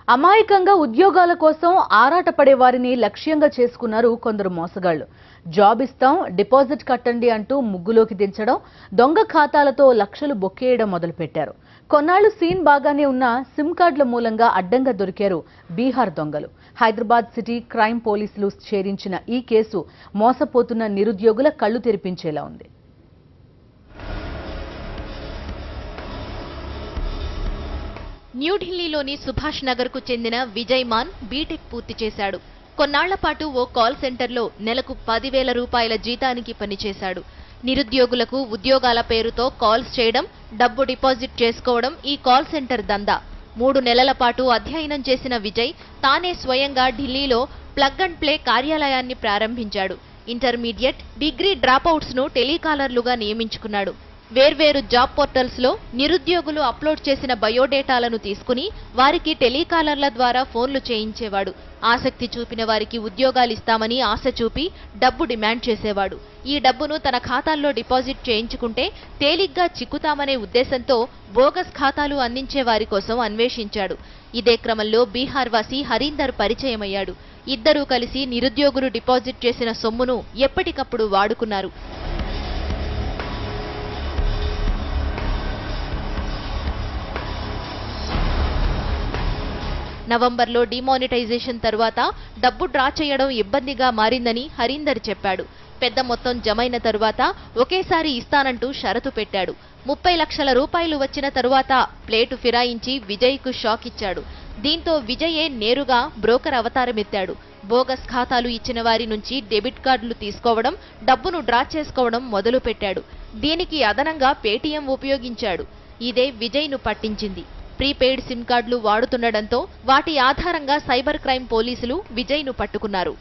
అమాయకంగా ఉద్యోగాల కోసం ఆరాటపడే వారిని లక్ష్యంగా చేసుకున్నారు కొందరు మోసగాళ్లు. జాబ్ ఇస్తాం, డిపాజిట్ కట్టండి అంటూ ముగ్గులోకి దించడం, దొంగ ఖాతాలతో లక్షలు బొక్కేయడం మొదలుపెట్టారు. కొన్నాళ్లు సీన్ బాగానే ఉన్న సిమ్ కార్డుల మూలంగా అడ్డంగా దొరికారు బీహార్ దొంగలు. హైదరాబాద్ సిటీ క్రైమ్ పోలీసులు ఛేదించిన ఈ కేసు మోసపోతున్న నిరుద్యోగుల కళ్లు తెరిపించేలా ఉంది. న్యూఢిల్లీలోని సుభాష్ నగర్ కు చెందిన విజయ్ మాన్ బీటెక్ పూర్తి చేశాడు. కొన్నాళ్ల పాటు ఓ కాల్ సెంటర్లో నెలకు 10,000 రూపాయల జీతానికి పనిచేశాడు. నిరుద్యోగులకు ఉద్యోగాల పేరుతో కాల్స్ చేయడం, డబ్బు డిపాజిట్ చేసుకోవడం ఈ కాల్ సెంటర్ దందా. 3 నెలల పాటు అధ్యయనం చేసిన విజయ్ తానే స్వయంగా ఢిల్లీలో ప్లగ్ అండ్ ప్లే కార్యాలయాన్ని ప్రారంభించాడు. ఇంటర్మీడియట్, డిగ్రీ డ్రాపౌట్స్ ను టెలికాలర్లుగా నియమించుకున్నాడు. వేర్వేరు జాబ్ పోర్టల్స్ లో నిరుద్యోగులు అప్లోడ్ చేసిన బయోడేటాలను తీసుకుని వారికి టెలికాలర్ల ద్వారా ఫోన్లు చేయించేవాడు. ఆసక్తి చూపిన వారికి ఉద్యోగాలిస్తామని ఆశ చూపి డబ్బు డిమాండ్ చేసేవాడు. ఈ డబ్బును తన ఖాతాల్లో డిపాజిట్ చేయించుకుంటే తేలిగ్గా చిక్కుతామనే ఉద్దేశంతో బోగస్ ఖాతాలు అందించే వారి కోసం అన్వేషించాడు. ఇదే క్రమంలో బీహార్ వాసి హరీందర్ పరిచయమయ్యాడు. ఇద్దరూ కలిసి నిరుద్యోగులు డిపాజిట్ చేసిన సొమ్మును ఎప్పటికప్పుడు వాడుకున్నారు. నవంబర్లో డిమానిటైజేషన్ తర్వాత డబ్బు డ్రా చేయడం ఇబ్బందిగా మారిందని హరీందర్ చెప్పాడు. పెద్ద మొత్తం జమైన తరువాత ఒకేసారి ఇస్తానంటూ షరతు పెట్టాడు. 30 లక్షల రూపాయలు వచ్చిన తరువాత ప్లేటు ఫిరాయించి విజయ్కు షాక్ ఇచ్చాడు. దీంతో విజయే నేరుగా బ్రోకర్ అవతారమెత్తాడు. బోగస్ ఖాతాలు ఇచ్చిన వారి నుంచి డెబిట్ కార్డులు తీసుకోవడం, డబ్బును డ్రా చేసుకోవడం మొదలుపెట్టాడు. దీనికి అదనంగా పేటీఎం ఉపయోగించాడు. ఇదే విజయ్ను పట్టించింది. ప్రీపెయిడ్ సిమ్ కార్డులు వాడుతుండటంతో వాటి ఆధారంగా సైబర్ క్రైమ్ పోలీసులు విజయ్ను పట్టుకున్నారు.